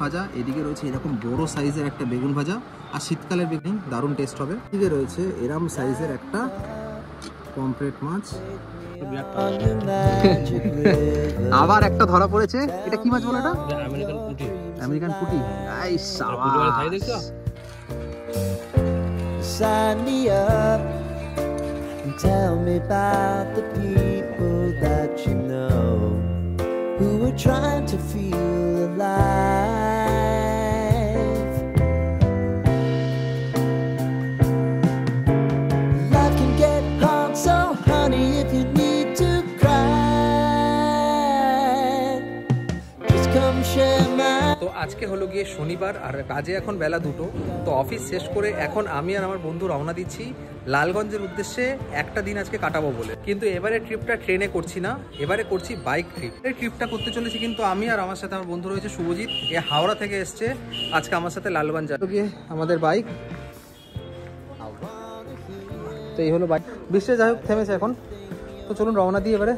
ভাজা, এদিকে রয়েছে এরকম বড় সাইজের একটা বেগুন ভাজা, আর শীতকালের বেগুন দারুণ টেস্ট হবে। এদিকে রয়েছে এরম সাইজের একটা পমফ্রেট মাছ, আবার একটা ধরা পড়েছে। এটা কি মাছ বলে? এটা আমেরিকান পুঁটি। Sign me up and tell me about the people that you know who are trying to feel alive. Life can get hard, so honey, if you need to cry, just come share my. তো আজকে হলো গিয়ে শনিবার, আর কাজে এখন বেলা 2টো। তো office শেষ করে এখন আমি আর আমার বন্ধু রওনা দিচ্ছি লালগঞ্জের উদ্দেশ্যে। একটা দিন আজকে কাটাবো বলে, কিন্তু এবারে ট্রিপটা ট্রেনে করছি না, এবারে করছি বাইক ট্রিপ। এই ট্রিপটা করতে চলেছি কিন্তু আমি আর আমার সাথে আমার বন্ধু রয়েছে শুভজিৎ, এ হাওড়া থেকে এসছে আজকে আমার সাথে লালগঞ্জ যাবে গিয়ে আমাদের বাইক। তো এই হলো বাইক। বৃষ্টি যাই হোক থেমেছে এখন, তো চলুন রওনা দিই এবারে।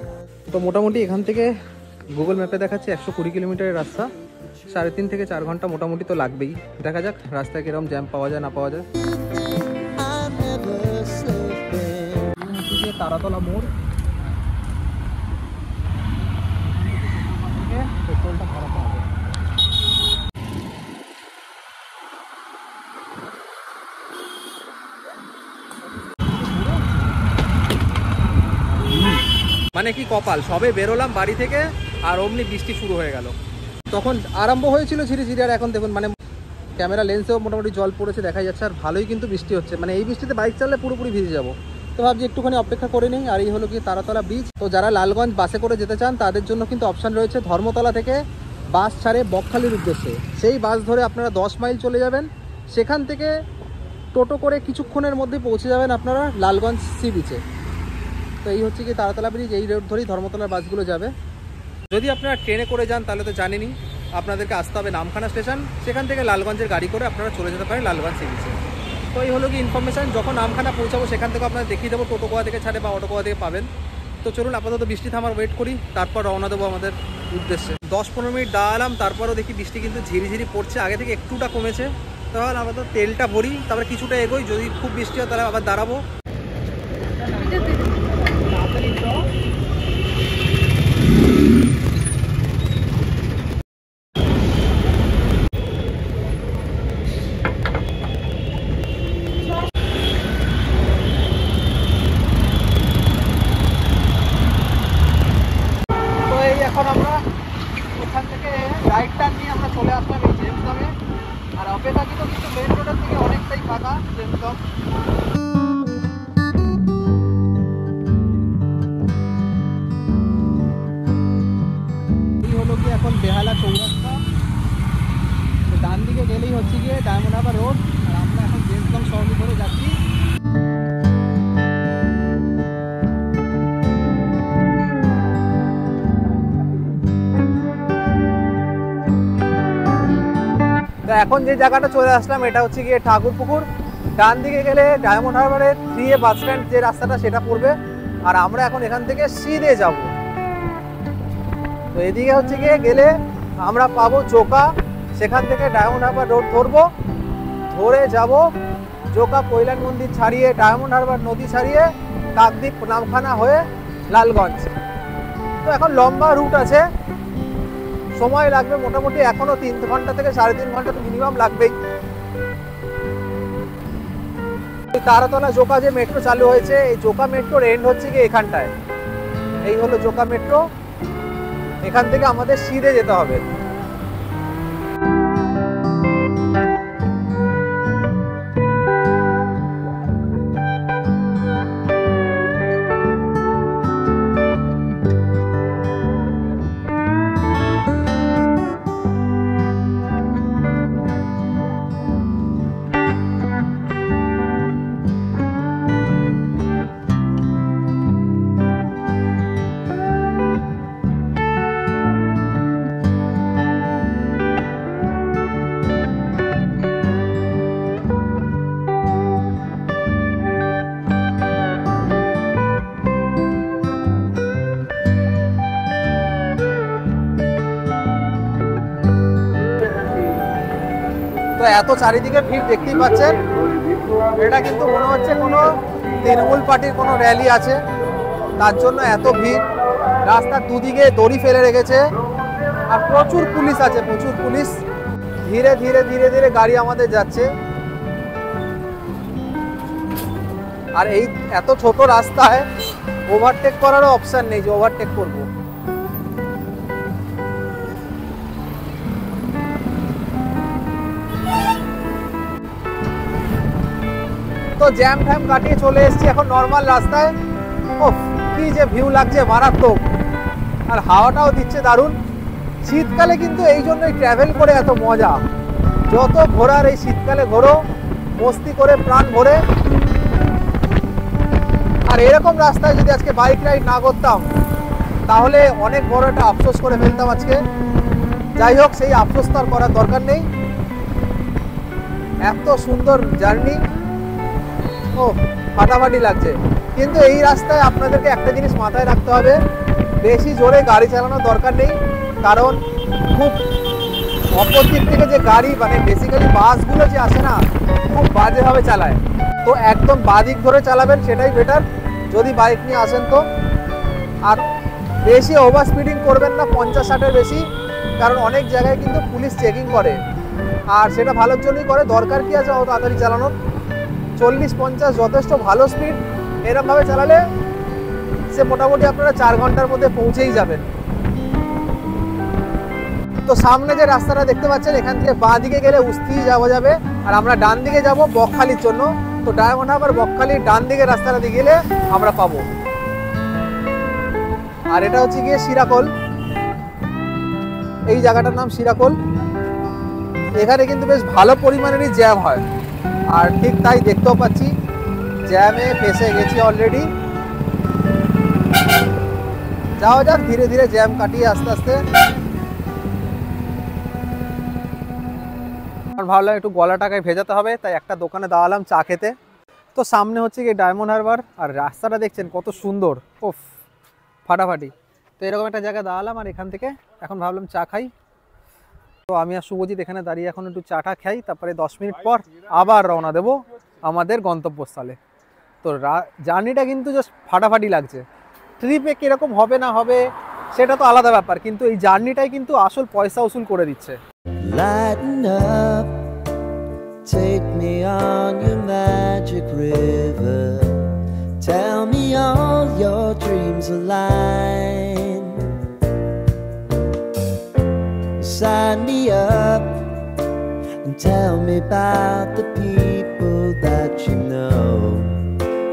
তো মোটামুটি এখান থেকে গুগল ম্যাপে দেখাচ্ছে 120 কিলোমিটারের রাস্তা, 3.5 থেকে 4 ঘন্টা মোটামুটি তো লাগবেই। দেখা যাক রাস্তায় কিরকম জ্যাম পাওয়া যায় না পাওয়া যায়। তারাতলা মোড়, পেট্রোলটা ভরাতে হবে। মানে কি কপাল, সবে বেরোলাম বাড়ি থেকে আর অমনি বৃষ্টি শুরু হয়ে গেল। তখন আরম্ভ হয়েছিল ঝিরি ঝিরি, আর এখন দেখুন মানে ক্যামেরা লেন্সেও মোটামুটি জল পড়েছে দেখা যাচ্ছে, আর ভালোই কিন্তু বৃষ্টি হচ্ছে। মানে এই বৃষ্টিতে বাইক চালালে পুরোপুরি ভিজে যাবো। তো ভাবছি একটুখানি অপেক্ষা করে নেই। আর এই হলো কি তারাতলা ব্রিজ। তো যারা লালগঞ্জ বাসে করে যেতে চান তাদের জন্য কিন্তু অপশান রয়েছে, ধর্মতলা থেকে বাস ছাড়ে বকখালির উদ্দেশ্যে, সেই বাস ধরে আপনারা 10 মাইল চলে যাবেন। সেখান থেকে টোটো করে কিছুক্ষণের মধ্যে পৌঁছে যাবেন আপনারা লালগঞ্জ সি বিচে। তো এই হচ্ছে কি তারাতলা ব্রিজ, এই রোড ধরেই ধর্মতলার বাসগুলো যাবে। যদি আপনারা ট্রেনে করে যান তাহলে তো জানেনই আপনাদেরকে আসতে হবে নামখানা স্টেশন, সেখান থেকে লালগঞ্জের গাড়ি করে আপনারা চলে যেতে পারেন লালগঞ্জ সি বিচে। তো এই হলো কি ইনফরমেশান। যখন নামখানা পৌঁছাবো সেখান থেকে আপনারা দেখিয়ে দেবো টোটো কোয়া থেকে ছাড়ে বা অটো কোয়া থেকে পাবেন। তো চলুন আপাতত বৃষ্টি থামার ওয়েট করি, তারপর রওনা দেবো আমাদের উদ্দেশ্যে। 10-15 মিনিট দাঁড়ালাম, তারপরও দেখি বৃষ্টি কিন্তু ঝিরিঝিরি পড়ছে, আগে থেকে একটুটা কমেছে। তাহলে আপাতত তেলটা ভরি, তারপরে কিছুটা এগোই, যদি খুব বৃষ্টি হয় তাহলে আবার দাঁড়াবো। এখন আমরা ওখান থেকে রাইট টার্ন নিয়ে আমরা চলে আসলাম এই জেমসদমে। আর অপেক্ষাকৃত কিন্তু মেন রোডের থেকে অনেকটাই ফাঁকা জেমসদম। এই হলো কি এখন বেহালা চৌরাস্তা। তো ডান দিকে গেলেই হচ্ছে গিয়ে ডায়মন্ড হারবার রোড, আর আমরা এখন জেমসদম শহর করে যাচ্ছি। তো এখন যে জায়গাটা চলে আসলাম এটা হচ্ছে গিয়ে ঠাকুরপুকুর। ডান দিকে গেলে ডায়মন্ড হারবারের 3A বাস স্ট্যান্ড যে রাস্তাটা সেটা পড়বে, আর আমরা এখন এখান থেকে সিধে যাব। তো এদিকে হচ্ছে গিয়ে গেলে আমরা পাবো জোকা, সেখান থেকে ডায়মন্ড হারবার রোড ধরবো, ধরে যাব জোকা কৈলান মন্দির ছাড়িয়ে ডায়মন্ড হারবার নদী ছাড়িয়ে কাকদ্বীপ নামখানা হয়ে লালগঞ্জ। তো এখন লম্বা রুট আছে, সময় লাগবে মোটামুটি এখনো 3 ঘন্টা থেকে 3.5 ঘন্টা তো মিনিমাম লাগবেই। তারাতলা জোকা যে মেট্রো চালু হয়েছে, এই জোকা মেট্রোর এন্ড হচ্ছে কি এখানটায়। এই হলো জোকা মেট্রো, এখান থেকে আমাদের সিধে যেতে হবে। তো এত চারিদিকে ভিড় দেখতেই পাচ্ছেন, এটা কিন্তু মনে হচ্ছে কোনো তৃণমূল পার্টির কোনো র্যালি আছে, তার জন্য এত ভিড়। রাস্তার দুদিকে দড়ি ফেলে রেখেছে আর প্রচুর পুলিশ আছে, প্রচুর পুলিশ। ধীরে ধীরে ধীরে ধীরে গাড়ি আমাদের যাচ্ছে। আর এই এত ছোট রাস্তায় ওভারটেক করারও অপশন নেই যে ওভারটেক করব। তো জ্যাম ফ্যাম কাটিয়ে চলে এসেছি এখন নর্মাল রাস্তায়। ওফ, কি যে ভিউ লাগছে, মারাত্মক। আর হাওয়াটাও দিচ্ছে দারুণ। শীতকালে কিন্তু এই জন্যই ট্রাভেল করে এত মজা। যত ঘোরার এই শীতকালে ঘোরো, মস্তি করে প্রাণ ভরে। আর এরকম রাস্তায় যদি আজকে বাইক রাইড না করতাম তাহলে অনেক বড় একটা আফসোস করে ফেলতাম আজকে। যাই হোক, সেই আফসোস তো আর করার দরকার নেই। এত সুন্দর জার্নি, ও ফাটাফাটি লাগছে। কিন্তু এই রাস্তায় আপনাদেরকে একটা জিনিস মাথায় রাখতে হবে, বেশি জোরে গাড়ি চালানোর দরকার নেই। কারণ খুব অপর দিক থেকে যে গাড়ি, মানে বেসিক্যালি বাসগুলো যে আসে না, খুব বাজেভাবে চালায়। তো একদম বাদিক ধরে চালাবেন, সেটাই বেটার যদি বাইক নিয়ে আসেন তো। আর বেশি ওভার স্পিডিং করবেন না, 50-60-এর বেশি, কারণ অনেক জায়গায় কিন্তু পুলিশ চেকিং করে। আর সেটা ভালোর জন্যই করে, দরকার কি আছে অত তাড়াতাড়ি চালানোর। 40-50 যথেষ্ট ভালো স্পিড। এরকমভাবে চালালে সে মোটামুটি আপনারা 4 ঘন্টার মধ্যে পৌঁছেই যাবেন। তো সামনে যে রাস্তাটা দেখতে পাচ্ছেন, এখান থেকে বাঁ দিকে গেলে উস্তি যাওয়া যাবে, আর আমরা ডান দিকে যাব বকখালির জন্য। তো ডায়মন্ড হারবার বকখালির ডান দিকে রাস্তাটা দিয়ে গেলে আমরা পাবো। আর এটা হচ্ছে গিয়ে শিরাকোল, এই জায়গাটার নাম শিরাকোল। এখানে কিন্তু বেশ ভালো পরিমাণেরই জ্যাম হয়, আর ঠিক তাই দেখতেও পাচ্ছি, জ্যামে ফেসে গেছি অলরেডি। যাওয়া যাক ধীরে ধীরে, জ্যাম কাটিয়ে আস্তে আস্তে। ভাবলাম একটু গলাটাকে ভেজাতে হবে, তাই একটা দোকানে দাঁড়ালাম চা খেতে। তো সামনে হচ্ছে গিয়ে ডায়মন্ড হারবার, আর রাস্তাটা দেখছেন কত সুন্দর, ওফ ফাটাফাটি। তো এরকম একটা জায়গায় দাঁড়ালাম, আর এখান থেকে এখন ভাবলাম চা খাই। তো আমি আর শুভজিৎ এখানে দাঁড়িয়ে এখন একটু চাটা খাই, তারপরে 10 মিনিট পর আবার রওনা দেবো আমাদের গন্তব্যস্থলে। তো জার্নিটা কিন্তু জাস্ট ফাটাফাটি লাগছে। ট্রিপে কীরকম হবে না হবে সেটা তো আলাদা ব্যাপার, কিন্তু এই জার্নিটাই কিন্তু আসল পয়সা উসুল করে দিচ্ছে। Lighten up, take me on your magic river. Tell me all your dreams align. Sign me up and tell me about the people that you know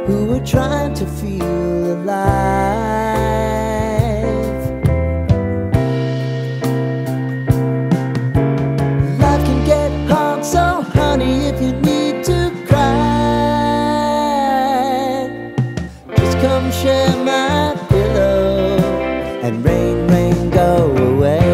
who are trying to feel alive. Life can get hard, so honey, if you need to cry, just come share my pillow and rain, rain, go away.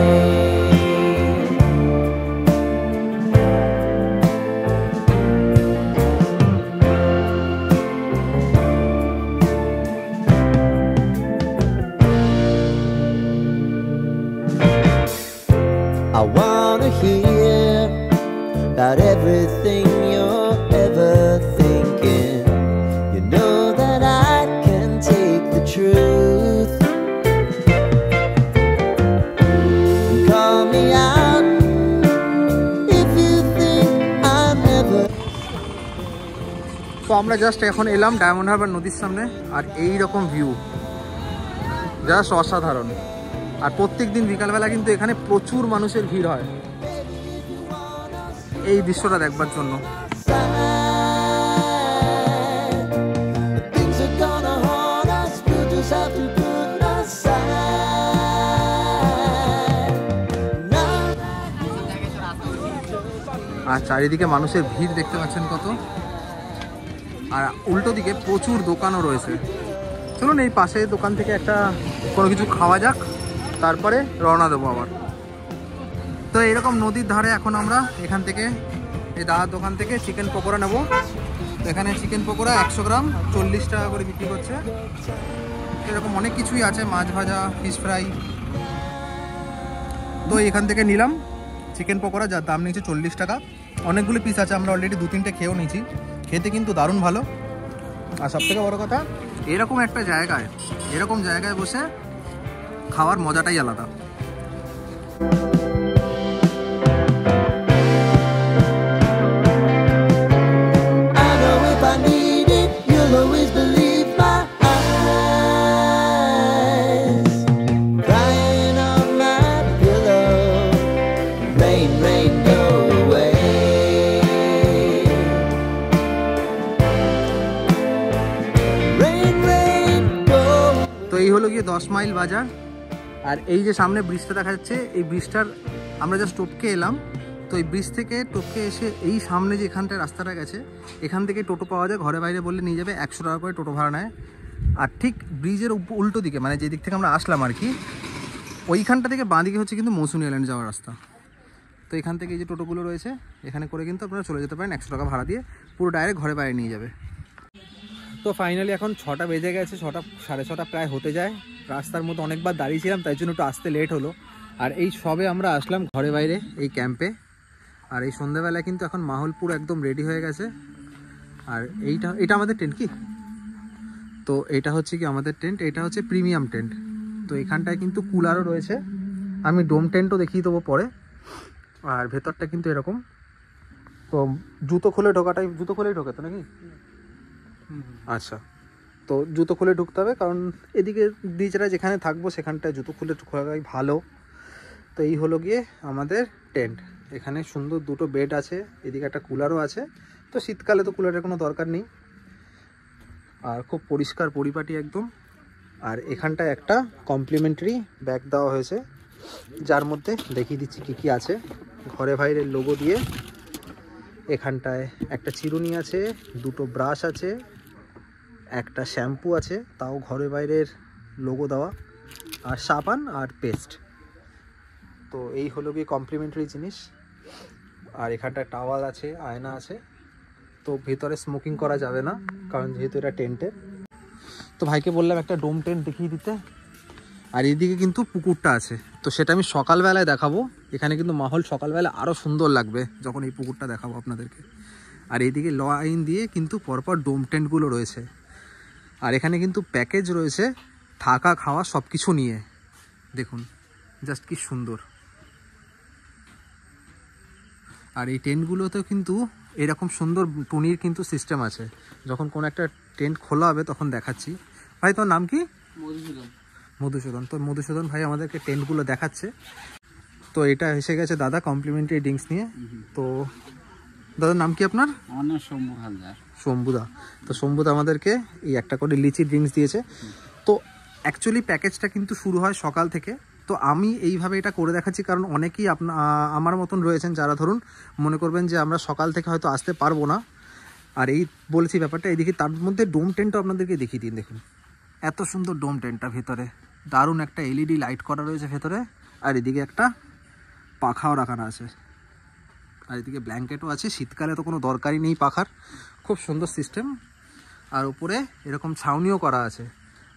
I wanna hear about everything you're ever thinking. You know that I can take the truth. Call me out if you think I'm never. তো আমরা just এখন এলাম diamond Harbour নদীর সামনে, আর এই রকম view just অসাধারণ। আর প্রত্যেক দিন বিকালবেলা কিন্তু এখানে প্রচুর মানুষের ভিড় হয় এই দৃশ্যটা দেখবার জন্য। আর চারিদিকে মানুষের ভিড় দেখতে পাচ্ছেন কত, আর উল্টো দিকে প্রচুর দোকানও রয়েছে। চলুন এই পাশে দোকান থেকে একটা কোনো কিছু খাওয়া যাক, তারপরে রওনা দেবো আবার। তো এইরকম নদীর ধারে এখন আমরা এখান থেকে এই দাদার দোকান থেকে চিকেন পকোড়া নেব। এখানে চিকেন পকোড়া 100 গ্রাম 40 টাকা করে বিক্রি করছে। এরকম অনেক কিছুই আছে, মাছ ভাজা, ফিশ ফ্রাই। তো এখান থেকে নিলাম চিকেন পকোড়া, যার দাম নিয়েছে 40 টাকা। অনেকগুলো পিস আছে, আমরা অলরেডি 2-3টে খেয়েও নিয়েছি। খেতে কিন্তু দারুণ ভালো। আর সবথেকে বড় কথা, এরকম একটা জায়গায়, এরকম জায়গায় বসে খাওয়ার মজাটাই আলাদা। I know if I need it, you'll always believe my eyes. Crying on my pillow, rain, rain, go away. Rain, rain, go. তো এই হলো গিয়ে 10 মাইল বাজার। আর এই যে সামনে ব্রিজটা দেখা যাচ্ছে, এই ব্রিজটার আমরা জাস্ট টপকে এলাম। তো এই ব্রিজ থেকে টপকে এসে এই সামনে যে এখানটায় রাস্তাটা গেছে, এখান থেকে টোটো পাওয়া যায়, ঘরে বাইরে বললে নিয়ে যাবে, 100 টাকা করে টোটো ভাড়া নেয়। আর ঠিক ব্রিজের উল্টো দিকে, মানে যে দিক থেকে আমরা আসলাম আর কি, ওইখানটা থেকে বাঁ দিকে হচ্ছে কিন্তু মৌসুনি আইল্যান্ড যাওয়ার রাস্তা। তো এখান থেকে এই যে টোটোগুলো রয়েছে, এখানে করে কিন্তু আপনারা চলে যেতে পারেন 100 টাকা ভাড়া দিয়ে, পুরো ডাইরেক্ট ঘরে বাইরে নিয়ে যাবে। তো ফাইনালি এখন 6টা বেজে গেছে, 6টা 6:30 প্রায় হতে যায়। রাস্তার মধ্যে অনেকবার দাঁড়িয়েছিলাম, তাই জন্য একটু আসতে লেট হলো। আর এই সবে আমরা আসলাম ঘরে বাইরে এই ক্যাম্পে। আর এই সন্ধ্যাবেলায় কিন্তু এখন মাহল পুরো একদম রেডি হয়ে গেছে। আর এটা আমাদের টেন্ট কি, তো এটা হচ্ছে কি আমাদের টেন্ট, এটা হচ্ছে প্রিমিয়াম টেন্ট। তো এখানটায় কিন্তু কুলারও রয়েছে, আমি ডোম টেন্টও দেখিয়ে দেবো পরে। আর ভেতরটা কিন্তু এরকম, তো জুতো খুলে ঢোকে তো নাকি? আচ্ছা, তো জুতো খুলে ঢুকতে হবে, কারণ এদিকে ব্রিজরা যেখানে থাকবো সেখানটায় জুতো খুলে ঢোকাই ভালো। তো এই হলো গিয়ে আমাদের টেন্ট। এখানে সুন্দর 2টো বেড আছে, এদিকে একটা কুলারও আছে। তো শীতকালে তো কুলারের কোনো দরকার নেই। আর খুব পরিষ্কার পরিপাটি একদম। আর এখানটায় একটা কমপ্লিমেন্টারি ব্যাগ দেওয়া হয়েছে, যার মধ্যে দেখিয়ে দিচ্ছি কী কী আছে। ঘরে বাইরের লোগো দিয়ে, এখানটায় একটা চিরুনি আছে, 2টো ব্রাশ আছে, একটা শ্যাম্পু আছে, তাও ঘরে বাইরের লোগো দেওয়া, আর সাবান আর পেস্ট। তো এই হলো গিয়ে কমপ্লিমেন্টারি জিনিস। আর এখানটায় টাওয়াল আছে, আয়না আছে। তো ভেতরে স্মোকিং করা যাবে না, কারণ যেহেতু এটা টেন্টের। তো ভাইকে বললাম একটা ডোম টেন্ট দেখিয়ে দিতে। আর এইদিকে কিন্তু পুকুরটা আছে, তো সেটা আমি সকালবেলায় দেখাবো। এখানে কিন্তু মাহল সকালবেলা আরও সুন্দর লাগবে যখন এই পুকুরটা দেখাবো আপনাদেরকে। আর এইদিকে লাইন দিয়ে কিন্তু পরপর ডোম টেন্টগুলো রয়েছে। আর এখানে কিন্তু প্যাকেজ রয়েছে থাকা খাওয়া সব কিছু নিয়ে, দেখুন জাস্ট কি সুন্দর। আর এই টেন্টগুলোতেও কিন্তু এরকম সুন্দর টুনির কিন্তু সিস্টেম আছে। যখন কোনো একটা টেন্ট খোলা হবে তখন দেখাচ্ছি। ভাই তোর নাম কি? মধুসূদন। তো মধুসূদন ভাই আমাদেরকে টেন্টগুলো দেখাচ্ছে। তো এটা এসে গেছে দাদা কমপ্লিমেন্টারি ড্রিঙ্কস নিয়ে। তো দাদার নাম কি আপনার? আমার নাম শম্ভু হালদার। শম্ভুদা। তো শম্ভুদা আমাদেরকে এই একটা করে লিচি ড্রিঙ্কস দিয়েছে। তো অ্যাকচুয়ালি প্যাকেজটা কিন্তু শুরু হয় সকাল থেকে। তো আমি এইভাবে এটা করে দেখাচ্ছি, কারণ অনেকেই আমার মতন রয়েছেন যারা ধরুন মনে করবেন যে আমরা সকাল থেকে হয়তো আসতে পারবো না। আর এই বলেছি ব্যাপারটা, এইদিকে তার মধ্যে ডোম টেন্টও আপনাদেরকে দেখিয়ে দিন। দেখুন এত সুন্দর ডোম টেন্টটা, ভেতরে দারুণ একটা এলইডি লাইট করা রয়েছে ভেতরে। আর এদিকে একটা পাখাও রাখানো আছে, আর এদিকে ব্ল্যাঙ্কেটও আছে। শীতকালে তো কোনো দরকারই নেই পাখার, খুব সুন্দর সিস্টেম। আর উপরে এরকম ছাউনিও করা আছে,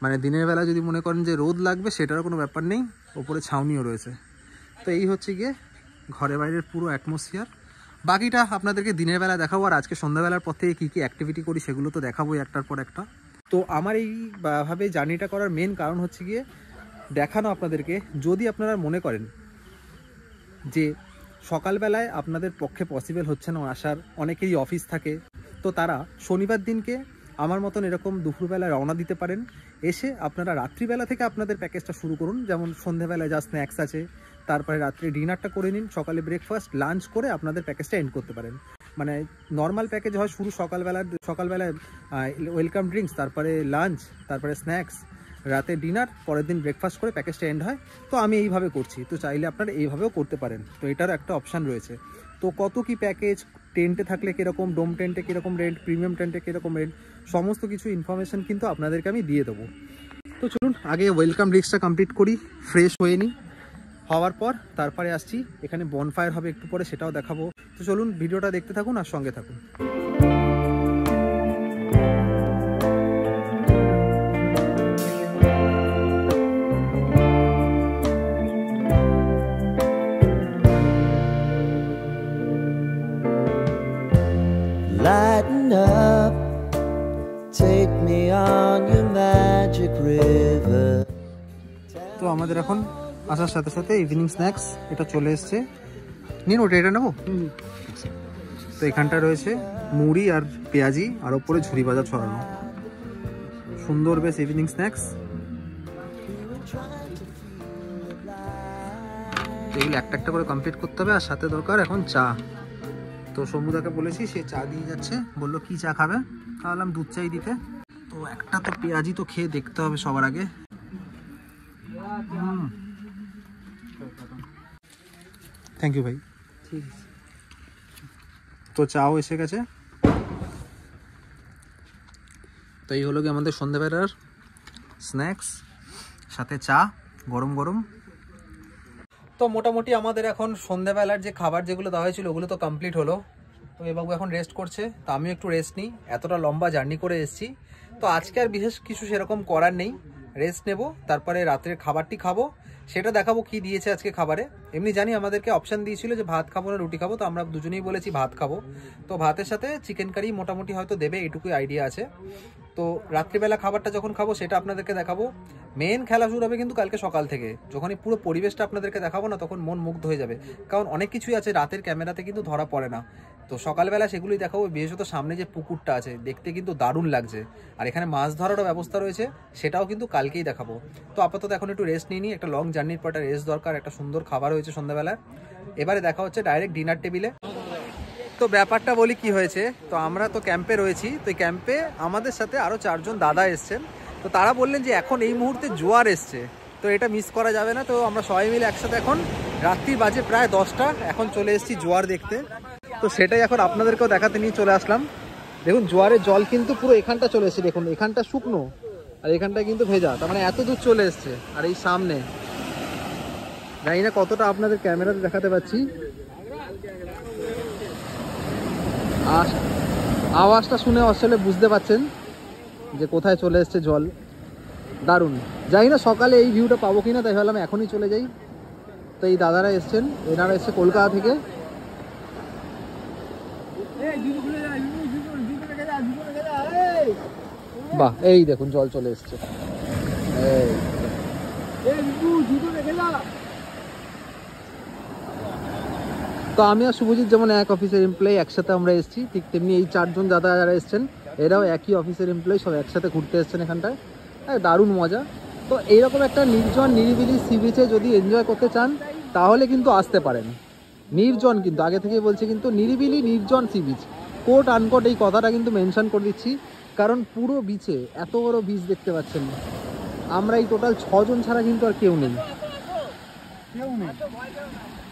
মানে দিনের বেলা যদি মনে করেন যে রোদ লাগবে সেটারও কোনো ব্যাপার নেই, ওপরে ছাউনিও রয়েছে। তো এই হচ্ছে গিয়ে ঘরে বাইরের পুরো অ্যাটমসফিয়ার। বাকিটা আপনাদেরকে দিনের বেলা দেখাবো, আর আজকে সন্ধ্যাবেলার পর থেকে কী কী অ্যাক্টিভিটি করি সেগুলো তো দেখাবোই একটার পর একটা। তো আমার এইভাবে জার্নিটা করার মেন কারণ হচ্ছে গিয়ে দেখানো আপনাদেরকে, যদি আপনারা মনে করেন যে সকালবেলায় আপনাদের পক্ষে পসিবল হচ্ছে না আসার, অনেকেরই অফিস থাকে, তো তারা শনিবার দিনকে আমার মতন এরকম দুপুরবেলায় রওনা দিতে পারেন। এসে আপনারা রাত্রিবেলা থেকে আপনাদের প্যাকেজটা শুরু করুন। যেমন সন্ধ্যেবেলায় যা স্ন্যাক্স আছে, তারপরে রাত্রে ডিনারটা করে নিন, সকালে ব্রেকফাস্ট, লাঞ্চ করে আপনাদের প্যাকেজটা এন্ড করতে পারেন। মানে নর্মাল প্যাকেজ হয় শুরু সকালবেলায় ওয়েলকাম ড্রিঙ্কস, তারপরে লাঞ্চ, তারপরে স্ন্যাক্স, রাতে ডিনার, পরের দিন ব্রেকফাস্ট করে প্যাকেজটা এন্ড হয়। তো আমি এইভাবে করছি, তো চাইলে আপনারা এইভাবেও করতে পারেন। তো এটারও একটা অপশান রয়েছে। তো কত কি প্যাকেজ, টেন্টে থাকলে কীরকম, ডোম টেন্টে কীরকম রেন্ট, প্রিমিয়াম টেন্টে কীরকম রেন্ট, সমস্ত কিছু ইনফরমেশান কিন্তু আপনাদেরকে আমি দিয়ে দেবো। তো চলুন আগে ওয়েলকাম ড্রিঙ্কসটা কমপ্লিট করি, ফ্রেশ হয়ে নিই। হওয়ার পর তারপরে আসছি, এখানে বনফায়ার হবে একটু পরে, সেটাও দেখাবো। তো চলুন ভিডিওটা দেখতে থাকুন আর সঙ্গে থাকুন। on your magic river. তো আমাদের এখন আসার সাথে সাথে ইভিনিং স্ন্যাক্স এটা চলে এসছে। নিন ওটা, এটা নেবো। তো এখানটা রয়েছে মুড়ি আর পেঁয়াজি আর ওপরে ঝুরি ভাজা ছড়ানো, সুন্দর বেশ ইভিনিং স্ন্যাক্স। এগুলো একটা একটা করে কমপ্লিট করতে হবে, আর সাথে দরকার এখন চা। তো সমুদাকে বলেছি, সে চা দিয়ে যাচ্ছে, বললো কি চা খাবে, তাহলাম দুধ চাই দিতে। তো একটা তো পেঁয়াজি তো খেয়ে দেখতে হবে সবার আগে। থ্যাংক ইউ ভাই। ঠিক আছে, তো চাও এসে গেছে। তো এই হলো কি আমাদের সন্ধ্যাবেলার স্ন্যাক্স, সাথে চা গরম গরম। তো মোটামুটি আমাদের এখন সন্ধ্যাবেলার যে খাবার যেগুলো দেওয়া হয়েছিল ওগুলো তো কমপ্লিট হলো। তো এ বাবু এখন রেস্ট করছে, তো আমিও একটু রেস্ট নিই, এতটা লম্বা জার্নি করে এসেছি। তো আজকে আর বিশেষ কিছু সেরকম করার নেই, রেস্ট নেব, তারপরে রাত্রের খাবারটি খাবো, সেটা দেখাবো কি দিয়েছে আজকে খাবারে। এমনি জানি আমাদেরকে অপশান দিয়েছিল যে ভাত খাবো না রুটি খাবো, তো আমরা দুজনেই বলেছি ভাত খাবো। তো ভাতের সাথে চিকেন কারি মোটামুটি হয়তো দেবে, এইটুকুই আইডিয়া আছে। তো রাত্রিবেলা খাবারটা যখন খাবো সেটা আপনাদেরকে দেখাবো। মেন খেলা শুরু হবে কিন্তু কালকে সকাল থেকে, যখনই পুরো পরিবেশটা আপনাদেরকে দেখাবো না তখন মন মুগ্ধ হয়ে যাবে, কারণ অনেক কিছুই আছে রাতের ক্যামেরাতে কিন্তু ধরা পড়ে না। তো সকালবেলা সেগুলোই দেখাবো, বিশেষত সামনে যে পুকুরটা আছে দেখতে কিন্তু দারুণ লাগছে, আর এখানে মাছ ধরারও ব্যবস্থা রয়েছে, সেটাও কিন্তু কালকেই দেখাবো। তো আপাতত এখন একটু রেস্ট নিয়ে নিই, একটা লং জার্নির পর একটা রেস্ট দরকার, একটা সুন্দর খাবার হয়েছে সন্ধ্যাবেলা। এবারে দেখা হচ্ছে ডাইরেক্ট ডিনার টেবিলে। তো ব্যাপারটা বলি কি হয়েছে, তো আমরা তো ক্যাম্পে রয়েছি, তো এই ক্যাম্পে আমাদের সাথে আরও 4 জন দাদা এসছেন। তো তারা বললেন যে এখন এই মুহূর্তে জোয়ার এসছে, তো এটা মিস করা যাবে না। তো আমরা সবাই মিলে একসাথে, এখন রাত্রি বাজে প্রায় 10টা, এখন চলে এসেছি জোয়ার দেখতে। তো সেটাই এখন আপনাদেরকেও দেখাতে নিয়ে চলে আসলাম। দেখুন জোয়ারের জল কিন্তু পুরো এখানটা চলে এসেছে, দেখুন এখানটা শুকনো আর এখানটা কিন্তু ভেজা, তার মানে এত দূর চলে এসছে। আর এই সামনে জানি না কতটা আপনাদের ক্যামেরাতে দেখাতে পাচ্ছি, আর আওয়াজটা শুনে আসলে বুঝতে পাচ্ছেন যে কোথায় চলে এসছে জল। দারুণ, জানি না সকালে এই ভিউটা পাবো কিনা, তাই ভাবলাম এখনই চলে যাই। তো এই দাদারা এসছেন, এনারা এসছে কলকাতা থেকে। বাহ, এই দেখুন জল চলে এসছে। তো আমি আর শুভজিৎ যেমন এক অফিসের এমপ্লয়ি, একসাথে আমরা এসেছি, ঠিক তেমনি এই 4 জন দাদা যারা এসছেন এরাও একই অফিসের এমপ্লয়ি, সব একসাথে ঘুরতে এসছেন এখানটায়। দারুণ মজা। তো এইরকম একটা নির্জন নিরিবিলি সি বিচে যদি এনজয় করতে চান তাহলে কিন্তু আসতে পারেন। নির্জন কিন্তু আগে থেকেই বলছে, কিন্তু নিরিবিলি নির্জন সি বিচ, কোট আনকোট এই কথাটা কিন্তু মেনশন করে দিচ্ছি, কারণ পুরো বিচে এত বড় বিচ দেখতে পাচ্ছেন, আমরা এই টোটাল 6 জন ছাড়া কিন্তু আর কেউ নেই।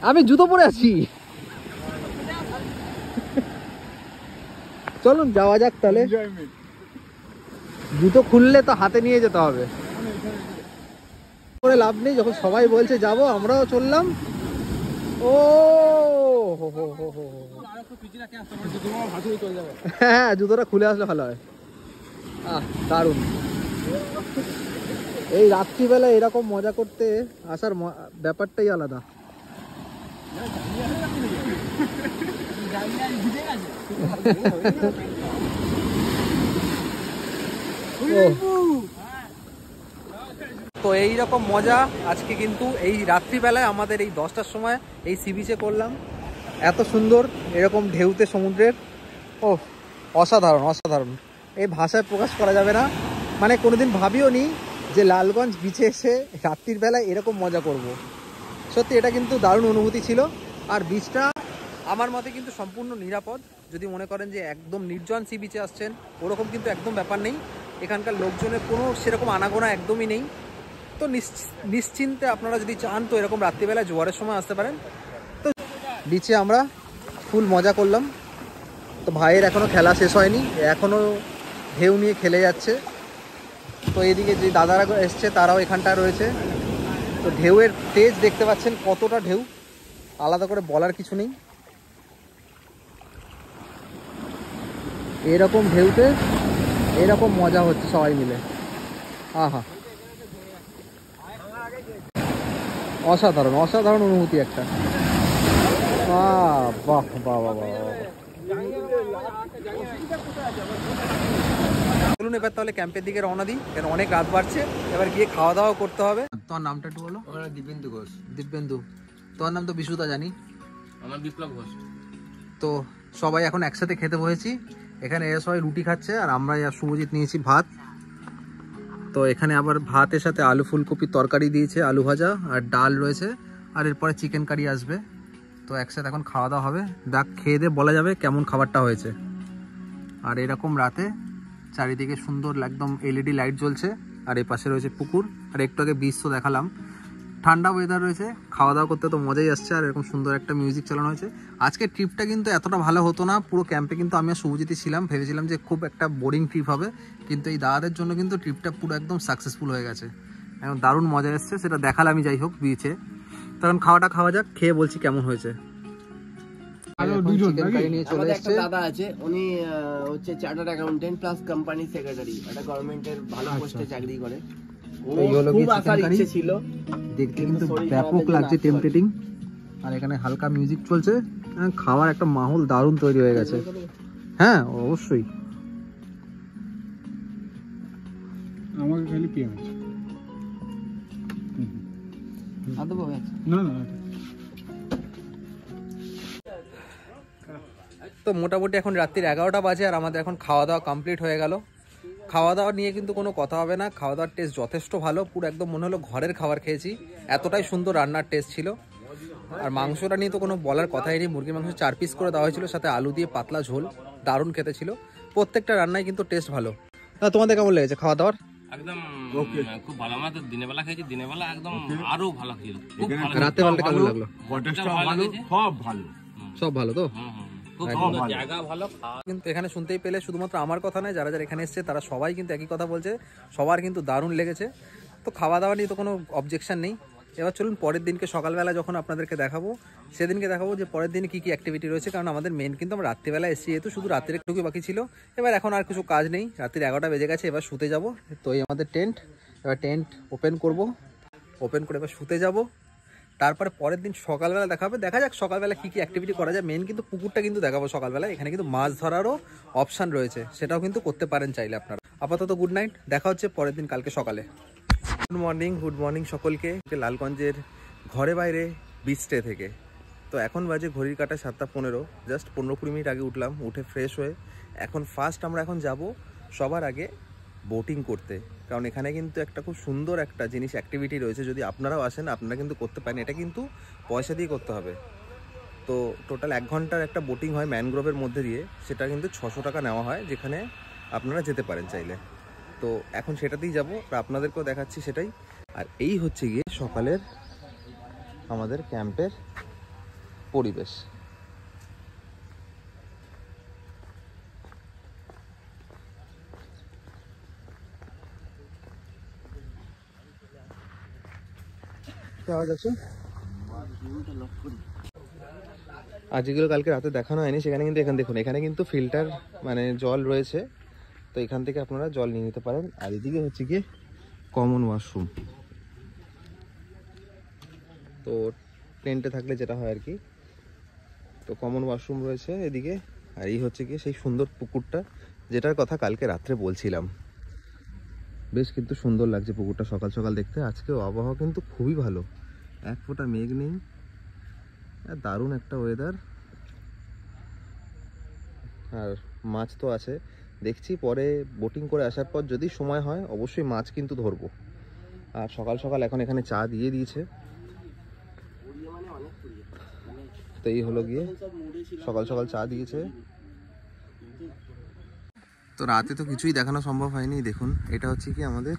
আমি জুতো পরে আছি। চলুন যাওয়া যাক তাহলে। জুতো খুললে তো হাতে নিয়ে যেতে হবে, করে লাভ নেই, যখন সবাই বলছে যাব আমরাও চললাম। ও হ্যাঁ, জুতোটা খুলে আসলে ভালো হয়। দারুণ, এই রাত্রিবেলা এরকম মজা করতে আসার ব্যাপারটাই আলাদা। তো এইরকম মজা আজকে কিন্তু এই রাত্রিবেলায় আমাদের এই 10টার সময় এই সি বিচে করলাম। এত সুন্দর এরকম ঢেউতে সমুদ্রের, ও অসাধারণ অসাধারণ, এই ভাষায় প্রকাশ করা যাবে না। মানে কোনোদিন ভাবিও নি যে লালগঞ্জ বিচে এসে রাত্রির বেলায় এরকম মজা করব। সত্যি এটা কিন্তু দারুণ অনুভূতি ছিল। আর বিচটা আমার মতে কিন্তু সম্পূর্ণ নিরাপদ। যদি মনে করেন যে একদম নির্জন সি বিচে আসছেন, ওরকম কিন্তু একদম ব্যাপার নেই। এখানকার লোকজনের কোনো সেরকম আনাগোনা একদমই নেই। তো নিশ্চিন্তে আপনারা যদি চান তো এরকম রাত্রিবেলায় জোয়ারের সময় আসতে পারেন। তো বিচে আমরা ফুল মজা করলাম। তো ভাইয়ের এখনও খেলা শেষ হয়নি, এখনও ঢেউ নিয়ে খেলে যাচ্ছে। তো এইদিকে যে দাদারা এসছে তারাও এখানটায় রয়েছে। তো ঢেউয়ের তেজ দেখতে পাচ্ছেন, কতটা ঢেউ, আলাদা করে বলার কিছু নেই। এরকম ঢেউতে এরকম মজা হচ্ছে সবাই মিলে, আহা অসাধারণ অসাধারণ অনুভূতি একটা। বাহ বাহ বাহ বাহ বাহ। চলুন এবার তাহলে ক্যাম্পের দিকে রওনা দিই, কারণ অনেক রাত বাড়ছে, এবার গিয়ে খাওয়া দাওয়া করতে হবে। তোমার নামটা একটু বলো। আমার দিব্যেন্দু ঘোষ। দিব্যেন্দু। তোমার নাম তো বিশুদা জানি। আমার বিপ্লব ঘোষ। তো সবাই এখন একসাথে খেতে বসেছি, এখানে এরা সবাই রুটি খাচ্ছে আর আমরা শুভজিৎ নিয়েছি ভাত। তো এখানে আবার ভাতের সাথে আলু ফুলকপির তরকারি দিয়েছে, আলু ভাজা আর ডাল রয়েছে, আর এরপরে চিকেন কারি আসবে। তো একসাথে এখন খাওয়া দাওয়া হবে, দেখ খেয়ে দিয়ে বলা যাবে কেমন খাবারটা হয়েছে। আর এরকম রাতে চারিদিকে সুন্দর একদম এলইডি লাইট জ্বলছে, আর এই পাশে রয়েছে পুকুর, আর একটু আগে বীচ তো দেখালাম। ঠান্ডা ওয়েদার রয়েছে, খাওয়া দাওয়া করতে তো মজাই আসছে, আর এরকম সুন্দর একটা মিউজিক চালানো হয়েছে। আজকের ট্রিপটা কিন্তু এতটা ভালো হতো না, পুরো ক্যাম্পে কিন্তু আমি আর শুভজিৎই ছিলাম, ভেবেছিলাম যে খুব একটা বোরিং ট্রিপ হবে, কিন্তু এই দাদাদের জন্য কিন্তু ট্রিপটা পুরো একদম সাকসেসফুল হয়ে গেছে, এখন দারুণ মজা এসছে, সেটা দেখালামই যাই হোক বিচে। তখন খাওয়াটা খাওয়া যাক, খেয়ে বলছি কেমন হয়েছে। চিকেন কারি নিয়ে চলে এসেছে। দাদা আছে, উনি হচ্ছে chartered accountant plus company secretary, একটা গভর্নমেন্টের ভালো পোস্টে চাকরি করে। এই হলো কি খুব আসার চিকেন কারি, ইচ্ছে ছিল, দেখতে কিন্তু ব্যাপক লাগছে, টেম্পটেটিং। আর এখানে হালকা মিউজিক চলছে, খাওয়ার একটা মাহল দারুণ তৈরি হয়ে গেছে। হ্যাঁ অবশ্যই। আমাকে খালি পেঁয়াজ না না। তো মোটামুটি এখন রাত্রির 11টা বাজে, আর আমাদের এখন খাওয়া দাওয়া কমপ্লিট হয়ে গেল। খাওয়া দাওয়া নিয়ে কিন্তু কোনো কথা হবে না, খাওয়া দাওয়ার টেস্ট যথেষ্ট ভালো, পুরো একদম মনে হলো ঘরের খাবার খেয়েছি, এতটাই সুন্দর রান্নার টেস্ট ছিল। আর মাংসটা নিয়ে তো কোনো বলার কথাই নেই, মুরগির মাংস 4 পিস করে দেওয়া হয়েছিল, সাথে আলু দিয়ে পাতলা ঝোল, দারুণ খেতে ছিল। প্রত্যেকটা রান্নায় কিন্তু টেস্ট ভালো। তোমাদের কেমন লেগেছে খাওয়া দাওয়ার? একদম খুব ভালো। আমরা তো দিনের বেলা খেয়েছি, দিনের বেলা একদম আরো ভালো ছিল। রাতে বেলাটা কেমন লাগলো? সব ভালো তো? জায়গা ভালো, কিন্তু এখানে শুনতেই পেলে শুধুমাত্র আমার কথা নয়, যারা যারা এখানে এসছে তারা সবাই কিন্তু একই কথা বলছে, সবার কিন্তু দারুণ লেগেছে। তো খাওয়া দাওয়া নিয়ে তো কোনো অবজেকশন নেই। এবার চলুন পরের দিনকে সকালবেলা যখন আপনাদেরকে দেখাবো, সেদিনকে দেখাবো যে পরের দিনে কী কী অ্যাক্টিভিটি রয়েছে, কারণ আমাদের মেন কিন্তু আমরা রাত্রিবেলা এসেছি, যেহেতু শুধু রাত্রে একটু বাকি ছিল। এবার এখন আর কিছু কাজ নেই, রাত্রি 11টা বেজে গেছে, এবার শুতে যাব। তো এই আমাদের টেন্ট, এবার টেন্ট ওপেন করব, ওপেন করে এবার শুতে যাব। তারপরে পরের দিন সকালবেলা দেখাবে, দেখা যাক সকালবেলা কী কী অ্যাক্টিভিটি করা যায়। মেন কিন্তু পুকুরটা কিন্তু দেখাবো সকালবেলা, এখানে কিন্তু মাছ ধরারও অপশান রয়েছে, সেটাও কিন্তু করতে পারেন চাইলে আপনারা। আপাতত গুড নাইট, দেখা হচ্ছে পরের দিন কালকে সকালে। গুড মর্নিং সকলকে, লালগঞ্জের ঘরে বাইরে বিচ স্টে থেকে। তো এখন বাজে ঘড়ির কাটা 7টা 15, জাস্ট 15-20 মিনিট আগে উঠলাম, উঠে ফ্রেশ হয়ে এখন আমরা এখন যাব সবার আগে বোটিং করতে, কারণ এখানে কিন্তু একটা খুব সুন্দর একটা জিনিস অ্যাক্টিভিটি রয়েছে, যদি আপনারাও আসেন আপনারা কিন্তু করতে পারেন, এটা কিন্তু পয়সা দিয়ে করতে হবে। তো টোটাল 1 ঘন্টার একটা বোটিং হয় ম্যানগ্রোভের মধ্যে দিয়ে, সেটা কিন্তু 600 টাকা নেওয়া হয়, যেখানে আপনারা যেতে পারেন চাইলে। তো এখন সেটাতেই যাব, আর আপনাদেরকেও দেখাচ্ছি সেটাই। আর এই হচ্ছে গিয়ে সকালের আমাদের ক্যাম্পের পরিবেশ। আজ যেগুলো কালকে রাতে দেখানো হয়নি, সেখানে কিন্তু এখানে দেখুন, এখানে কিন্তু ফিল্টার মানে জল রয়েছে, তো এখান থেকে আপনারা জল নিয়ে নিতে পারেন। আর এদিকে হচ্ছে গিয়ে কমন ওয়াশরুম, তো টেন্টে থাকলে যেটা হয় আর কি। তো কমন ওয়াশরুম রয়েছে এদিকে, আর এই হচ্ছে গিয়ে সেই সুন্দর পুকুরটা যেটার কথা কালকে রাত্রে বলছিলাম। বেশ কিন্তু সুন্দর লাগছে পুকুরটা সকাল সকাল দেখতে। আজকেও আবহাওয়া কিন্তু খুবই ভালো, এক ফোঁটা মেঘ নেই, দারুণ একটা ওয়েদার। আর মাছ তো আছে, দেখছি পরে বোটিং করে আসার পর যদি সময় হয় অবশ্যই মাছ কিন্তু ধরবো। আর সকাল সকাল এখন এখানে চা দিয়ে দিয়েছে, তো এই হলো গিয়ে সকাল সকাল চা দিয়েছে। তো রাতে তো কিছুই দেখানো সম্ভব হয়নি। দেখুন এটা হচ্ছে কি আমাদের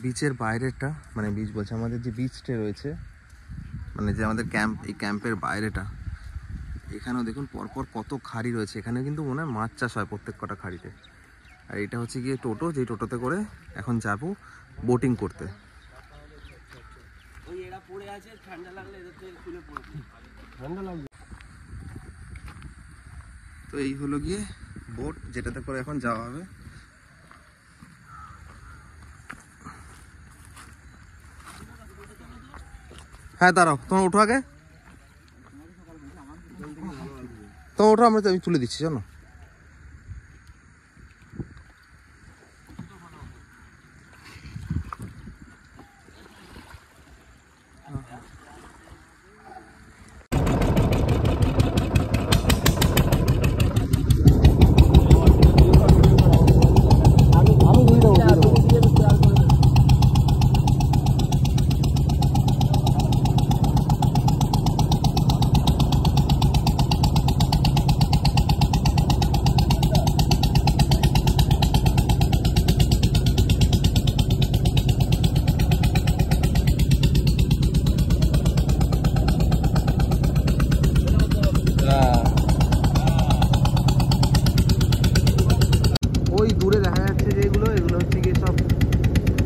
বিচের বাইরেটা, মানে বিচ বলছে আমাদের যে বিচটা রয়েছে, মানে যে আমাদের ক্যাম্প, এই ক্যাম্পের বাইরেটা। এখানেও দেখুন পরপর কত খাড়ি রয়েছে, এখানে কিন্তু মনে হয় মাছ চাষ হয় প্রত্যেক কটা খাড়িতে। আর এটা হচ্ছে গিয়ে টোটো, যেই টোটোতে করে এখন যাব বোটিং করতে। তো এই হলো গিয়ে বোট, যেটাতে করে এখন যাওয়া হবে। হ্যাঁ দাঁড়াও, তোমার ওঠো আগে, তোমার ওঠো, আমি তুলে দিচ্ছি জানো।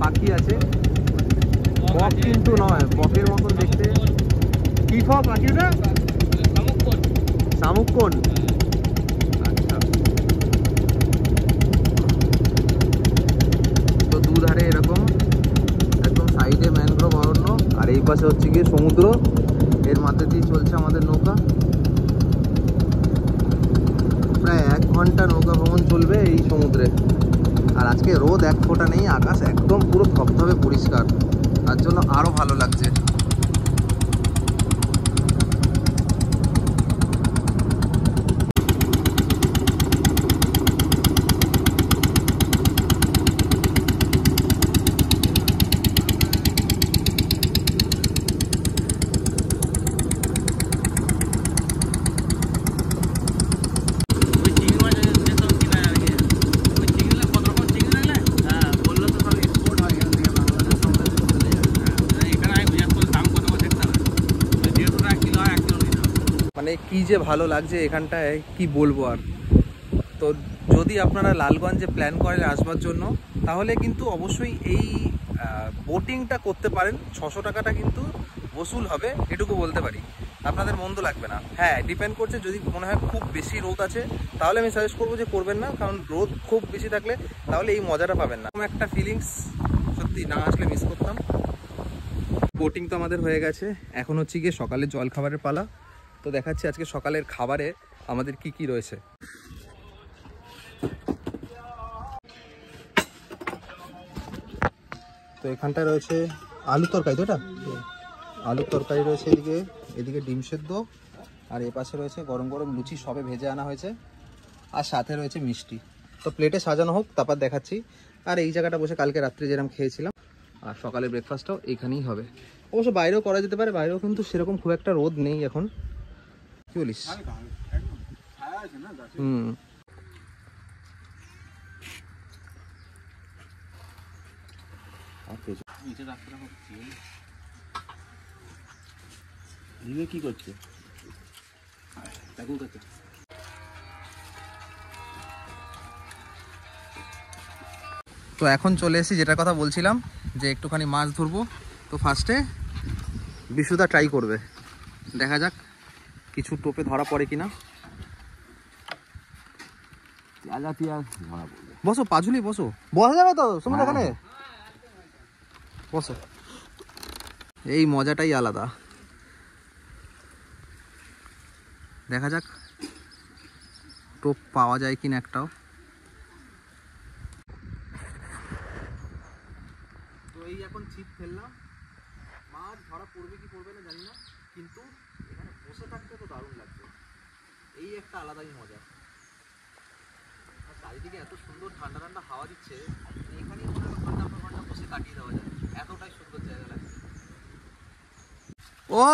পাখি আছে, বক কিন্তু নয়, বকের মতন দেখতে। কি পাখিটা? শামুককোন। আচ্ছা, তো দুধারে এরকম একদম সাইডে ম্যানগ্রোভ অরণ্য, আর এই পাশে হচ্ছে গিয়ে সমুদ্র, এর মাঝে দিয়ে চলছে আমাদের নৌকা। প্রায় 1 ঘন্টা নৌকা ভ্রমণ চলবে এই সমুদ্রে। আর আজকে রোদ এক ফোঁটা নেই, আকাশ একদম পুরো ধবধবে পরিষ্কার, তার জন্য আরো ভালো লাগছে। মানে কি যে ভালো লাগছে এখানটায়, কি বলবো আর। তো যদি আপনারা লালগঞ্জে প্ল্যান করেন আসবার জন্য, তাহলে কিন্তু অবশ্যই এই বোটিংটা করতে পারেন। 600 টাকাটা কিন্তু বসুল হবে, এটুকু বলতে পারি, আপনাদের মন্দ লাগবে না। হ্যাঁ, ডিপেন্ড করছে, যদি মনে হয় খুব বেশি রোদ আছে তাহলে আমি সাজেস্ট করবো যে করবেন না, কারণ রোদ খুব বেশি থাকলে তাহলে এই মজাটা পাবেন না। একটা ফিলিংস সত্যি না আসলে মিস করতাম। বোটিং তো আমাদের হয়ে গেছে, এখন হচ্ছে গিয়ে সকালের জল খাবারের পালা। তো দেখাচ্ছি আজকে সকালের খাবারে আমাদের কি কি রয়েছে। তো এখানটায় রয়েছে আলুর তরকারি, তো এটা আলুর তরকারি রয়েছে, এদিকে ডিম সেদ্ধ, আর এ পাশে রয়েছে গরম গরম লুচি, সবে ভেজে আনা হয়েছে, আর সাথে রয়েছে মিষ্টি। তো প্লেটে সাজানো হোক, তারপর দেখাচ্ছি। আর এই জায়গাটা বসে কালকে রাত্রে যেরকম খেয়েছিলাম, আর সকালের ব্রেকফাস্টটাও এইখানেই হবে। অবশ্য বাইরেও করা যেতে পারে, বাইরেও কিন্তু সেরকম খুব একটা রোদ নেই এখন, কি বলিস? কি করছে? তো এখন চলে এসেছি যেটার কথা বলছিলাম, যে একটুখানি মাছ ধরবো। তো ফার্স্টে বিশুদা ট্রাই করবে, দেখা যাক কিছু টোপে ধরা পড়ে কিনা। বসো পাঁচুলি, বসো, বসা যাবে তো সমুদ্র এখানে, বসো। এই মজাটাই আলাদা, দেখা যাক টোপ পাওয়া যায় কিনা একটাও। তো এই এখন ছিপ ফেললাম, মাছ ধরা পড়বে কি পড়বে না জানি না, কিন্তু এখানে বসে থাকতে তো দারুণ লাগবে, এই একটা আলাদাই মজা। আর চারিদিকে এত সুন্দর ঠান্ডা ঠান্ডা হাওয়া দিচ্ছে, এখানে ঘন্টা পর ঘন্টা বসে কাটিয়ে দেওয়া যায়, এতটাই সুন্দর জায়গা লাগছে। ও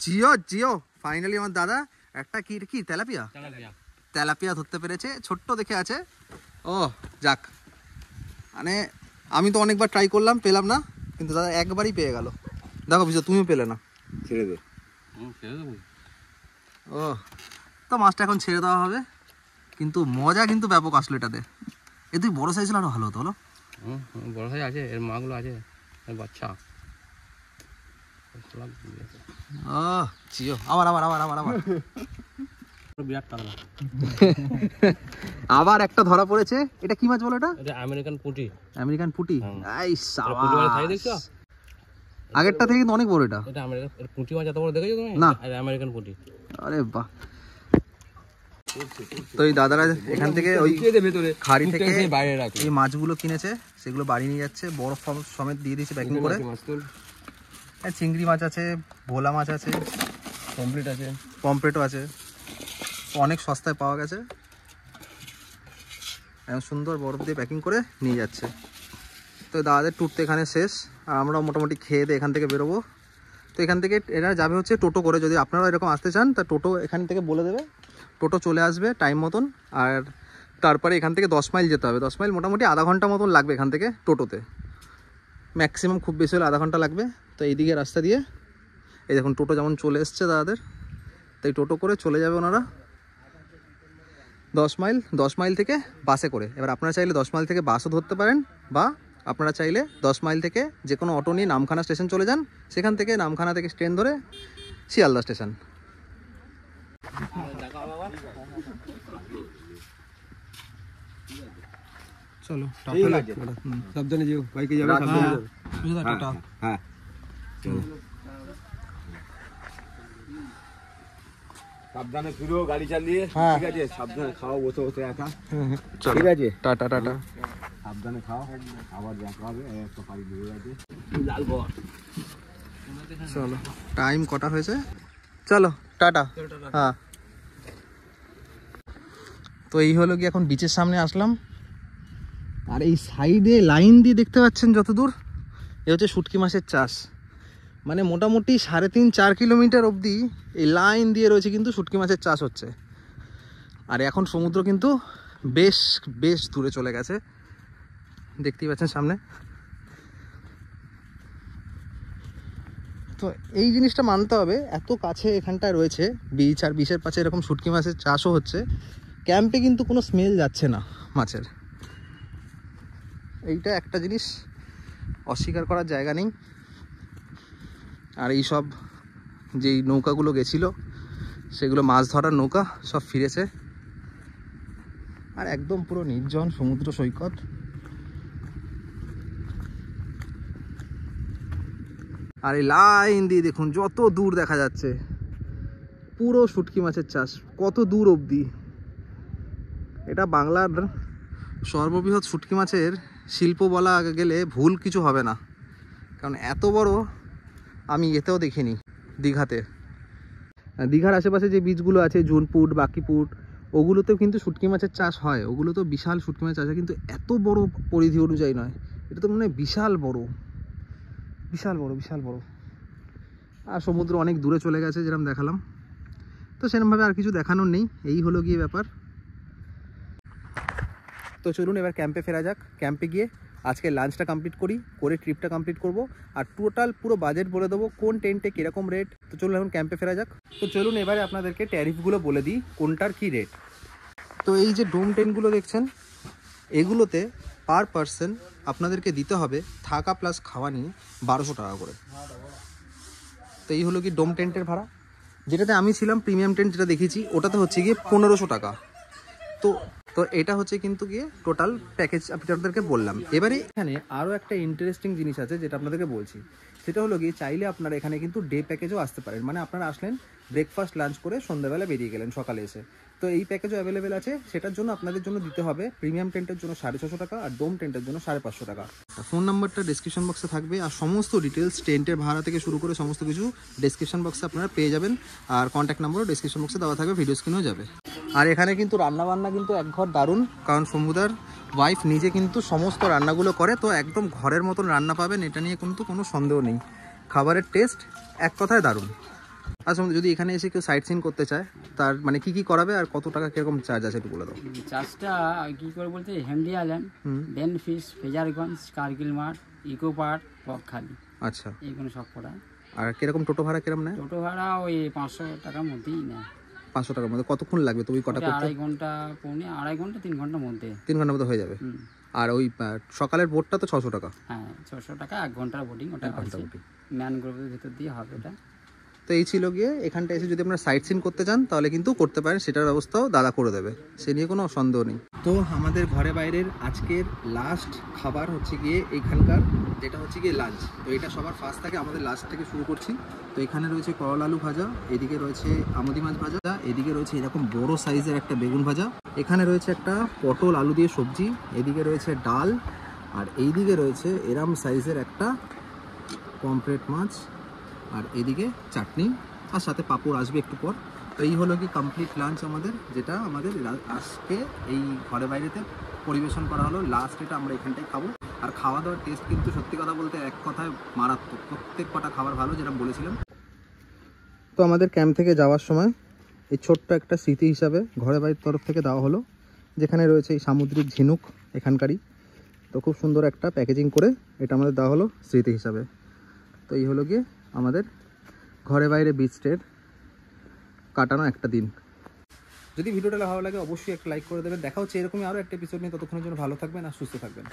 জিও জিও, ফাইনালি আমার দাদা একটা কি তেলাপিয়া তেলাপিয়া ধরতে পেরেছে, ছোট্ট দেখে আছে। ও যাক, মানে আমি তো অনেকবার ট্রাই করলাম, পেলাম না, কিন্তু দাদা একবারই পেয়ে গেল। দেখো বিশু, তুমিও পেলে না, ছেড়ে দে। ও তো মাছটা এখন ছেড়ে দেওয়া হবে, কিন্তু মজা কিন্তু ব্যাপক আসলো এটাতে। এ তুই বড় সাইজ হলে আরো ভালো হতো, বলো? বড় সাইজ আছে, এর মাগুলো আছে, এর বাচ্চা। ও জিও, আবার আবার আবার আবার আবার বিরাট পাতলা। আবার একটা ধরা পড়েছে। এটা কি মাছ বলো? এটা আমেরিকান পুঁটি। আমেরিকান পুঁটি। এই সাবাস, আগেরটা থেকে কিন্তু অনেক বড়। এটা আমেরিকান পুঁটি মাছ, এত বড় দেখেছো তুমি? না, আমেরিকান পুঁটি। আরে বাহ। তো এই দাদারা এখান থেকে ওই খাড়ি থেকে বাইরে রাখে এই মাছগুলো কিনেছে, সেগুলো বাড়ি নিয়ে যাচ্ছে, বরফ সমেত দিয়ে দিয়েছে প্যাকিং করে। চিংড়ি মাছ আছে, ভোলা মাছ আছে, কমপ্লিট আছে, পমপ্লেটও আছে, অনেক সস্তায় পাওয়া গেছে। সুন্দর বরফ দিয়ে প্যাকিং করে নিয়ে যাচ্ছে। তো দাদাদের ট্যুর তো এখানে শেষ, আর আমরাও মোটামুটি খেয়ে দিয়ে এখান থেকে বেরোবো। তো এখান থেকে এরা যাবে হচ্ছে টোটো করে, যদি আপনারা এরকম আসতে চান তা টোটো এখান থেকে বলে দেবে, টোটো চলে আসবে টাইম মতন। আর তারপরে এখান থেকে 10 মাইল যেতে হবে, 10 মাইল মোটামুটি আধা ঘন্টা মতন লাগবে এখান থেকে টোটোতে, ম্যাক্সিমাম খুব বেশি হলে আধা ঘন্টা লাগবে। তো এইদিকে রাস্তা দিয়ে এই দেখুন টোটো যেমন চলে এসছে দাদাদের, তাই টোটো করে চলে যাবে ওনারা 10 মাইল। 10 মাইল থেকে বাসে করে, এবার আপনারা চাইলে 10 মাইল থেকে বাসও ধরতে পারেন বা আপনারা চাইলে 10 মাইল থেকে যে কোনো অটো নিয়ে নামখানা স্টেশন চলে যান, সেখান থেকে নামখানা থেকে ট্রেন ধরে শিয়ালদা স্টেশন। চলো সাবধানে যেও, বাইকে যাবে টাটা। হ্যাঁ সাবধানে ফিরো গাড়ি চালিয়ে, ঠিক আছে? সাবধানে খাও বসে বসে একা, ঠিক আছে? Tata tata. সাবধানে খাও, আবার দেখা হবে। সকালে দিয়ে যাচ্ছে। চলো, টাইম কটা হয়েছে? চলো টাটা। হ্যাঁ, তো এই হলো কি, এখন বিচের সামনে আসলাম। আর এই সাইডে লাইন দিয়ে দেখতে পাচ্ছেন যতদূর, এ হচ্ছে শুটকি মাছের চাষ। মানে মোটামুটি 3.5-4 কিলোমিটার অবধি এই লাইন দিয়ে রয়েছে কিন্তু শুটকি মাছের চাষ হচ্ছে। আর এখন সমুদ্র কিন্তু বেশ বেশ দূরে চলে গেছে, দেখতেই পাচ্ছেন সামনে। তো এই জিনিসটা মানতে হবে, এত কাছে এখানটায় রয়েছে বিচ, আর বিচের পাশে এরকম শুটকি মাছের চাষও হচ্ছে। ক্যাম্পে কিন্তু কোনো স্মেল যাচ্ছে না মাছের, এইটা একটা জিনিস অস্বীকার করার জায়গা নেই। আর এই সব যেই নৌকাগুলো গেছিলো সেগুলো মাছ ধরার নৌকা সব ফিরেছে। আর একদম পুরো নির্জন সমুদ্র সৈকত। আর এই লাইন দিয়ে দেখুন যত দূর দেখা যাচ্ছে, পুরো শুটকি মাছের চাষ কত দূর অবধি। এটা বাংলার সর্ববৃহৎ শুটকি মাছের শিল্প বলা গেলে ভুল কিছু হবে না, কারণ এত বড় আমি এতেও দেখিনি দীঘাতে। দীঘার আশেপাশে যে বীচগুলো আছে, জুনপুট, বাকিপুট, ওগুলোতেও কিন্তু শুটকি মাছের চাষ হয়। ওগুলো তো বিশাল শুটকি মাছ চাষ হয়, কিন্তু এত বড় পরিধি অনুযায়ী নয়। এটা তো মনে হয় বিশাল বড়, বিশাল বড়, বিশাল বড়। আর সমুদ্র অনেক দূরে চলে গেছে যেরকম দেখালাম, তো সেরকমভাবে আর কিছু দেখানোর নেই। এই হলো গিয়ে ব্যাপার। তো চলুন এবার ক্যাম্পে ফেরা যাক। ক্যাম্পে গিয়ে আজকে লাঞ্চটা কমপ্লিট করে ট্রিপটা কমপ্লিট করব, আর টোটাল পুরো বাজেট বলে দেবো কোন টেন্টে কীরকম রেট। তো চলুন এখন ক্যাম্পে ফেরা যাক। তো চলুন এবারে আপনাদেরকে ট্যারিফগুলো বলে দিই কোনটার কী রেট। তো এই যে ডোম টেন্টগুলো দেখছেন, এগুলোতে পার পারসন আপনাদেরকে দিতে হবে থাকা প্লাস খাওয়া নিয়ে 1200 টাকা করে। তো এই হলো কি ডোম টেন্টের ভাড়া। যেটাতে আমি ছিলাম প্রিমিয়াম টেন্ট যেটা দেখেছি, ওটাতে হচ্ছে গিয়ে 1500 টাকা। তো এটা হচ্ছে কিন্তু গিয়ে টোটাল প্যাকেজ আপনাদেরকে বললাম। এবারে এখানে আরও একটা ইন্টারেস্টিং জিনিস আছে যেটা আপনাদেরকে বলছি, সেটা হলো গিয়ে চাইলে আপনারা এখানে কিন্তু ডে প্যাকেজও আসতে পারেন। মানে আপনারা আসলেন, ব্রেকফাস্ট লাঞ্চ করে সন্ধ্যাবেলা বেরিয়ে গেলেন সকালে এসে। তো এই প্যাকেজও অ্যাভেলেবেল আছে। সেটার জন্য আপনাদের জন্য দিতে হবে প্রিমিয়াম টেন্টের জন্য 650 টাকা, আর ডোম টেন্টের জন্য 550 টাকা। ফোন নাম্বারটা ডেসক্রিপশন বক্সে থাকবে, আর সমস্ত ডিটেলস টেন্টের ভাড়া থেকে শুরু করে সমস্ত কিছু ডেসক্রিপশন বক্সে আপনারা পেয়ে যাবেন। আর কন্ট্যাক্ট নাম্বারও ডেসক্রিপশন বক্সে দেওয়া থাকবে, ভিডিও স্ক্রিনেও যাবে। আর এখানে কিন্তু রান্নাবান্না কিন্তু এক ঘর দারুণ, কারণ সমুদার ওয়াইফ নিজে কিন্তু সমস্ত রান্নাগুলো করে। তো একদম ঘরের মতন রান্না পাবেন, এটা নিয়ে কিন্তু কোনো সন্দেহ নেই। খাবারের টেস্ট এক কথায় দারুণ। আচ্ছা, যদি এখানে এসে কেউ সাইট সিন করতে চায়, তার মানে কি কি করাবে আর কত টাকা কিরকম চার্জ আছে একটু বলে দাও। চার্জটা কি করে বলতে, Henry island, Ben fish, Frasergunj, Kargil মাঠ, ইকো পার্ক, বকখালি, আচ্ছা এইগুলো সব করা। আর কিরকম টোটো ভাড়া কিরকম নেয়? টোটো ভাড়া ওই 500 টাকার মধ্যেই নেয়। 500 টাকার মধ্যে কতক্ষণ লাগবে তুমি কটা করতে? 2.5 ঘন্টা, পৌনে 2.5 ঘন্টা, 3 ঘন্টার মধ্যে। 3 ঘন্টার মধ্যে হয়ে যাবে। আর ওই সকালের বোটটা তো 600 টাকা। হ্যাঁ, 600 টাকা 1 ঘন্টার বোটিং। ওটা ম্যানগ্রোভের ভিতর দিয়ে হবে ওটা। তো এই ছিল গিয়ে, এখানটা এসে যদি আপনারা সাইট সিন করতে চান তাহলে কিন্তু করতে পারেন, সেটার ব্যবস্থাও দাদা করে দেবে, সে নিয়ে কোনো সন্দেহ নেই। তো আমাদের ঘরে বাইরের আজকের লাস্ট খাবার হচ্ছে গিয়ে এইখানকার, যেটা হচ্ছে গিয়ে লাঞ্চ। তো এটা সবার ফার্স্ট থাকে, আমাদের লাস্ট থেকে শুরু করছি। তো এখানে রয়েছে করলা আলু ভাজা, এদিকে রয়েছে আমুদি মাছ ভাজা, এদিকে রয়েছে এরকম বড় সাইজের একটা বেগুন ভাজা, এখানে রয়েছে একটা পটল আলু দিয়ে সবজি, এদিকে রয়েছে ডাল, আর এইদিকে রয়েছে এরম সাইজের একটা পমফ্রেট মাছ, আর এদিকে চাটনি, আর সাথে পাঁপড় আসবে একটু পর। তো এই হলো কি কমপ্লিট লাঞ্চ আমাদের, যেটা আমাদের আজকে এই ঘরে বাইরেতে পরিবেশন করা হলো। লাস্ট এটা আমরা এখানটায় খাবো। আর খাওয়া দাওয়ার টেস্ট কিন্তু সত্যি কথা বলতে এক কথায় মারাত্মক, প্রত্যেক কটা খাবার ভালো, যেটা বলেছিলাম। তো আমাদের ক্যাম্প থেকে যাওয়ার সময় এই ছোট্ট একটা স্মৃতি হিসাবে ঘরে বাইরের তরফ থেকে দেওয়া হলো, যেখানে রয়েছে এই সামুদ্রিক ঝিনুক এখানকারই। তো খুব সুন্দর একটা প্যাকেজিং করে এটা আমাদের দেওয়া হলো স্মৃতি হিসাবে। তো এই হলো গিয়ে আমাদের ঘরে বাইরে বিচ ডের কাটানো একটা দিন। যদি ভিডিওটা ভালো লাগে অবশ্যই একটা লাইক করে দেবেন। দেখা হচ্ছে এরকমই আরও একটা এপিসোড নিয়ে, ততক্ষণের জন্য ভালো থাকবেন আর সুস্থ থাকবেন।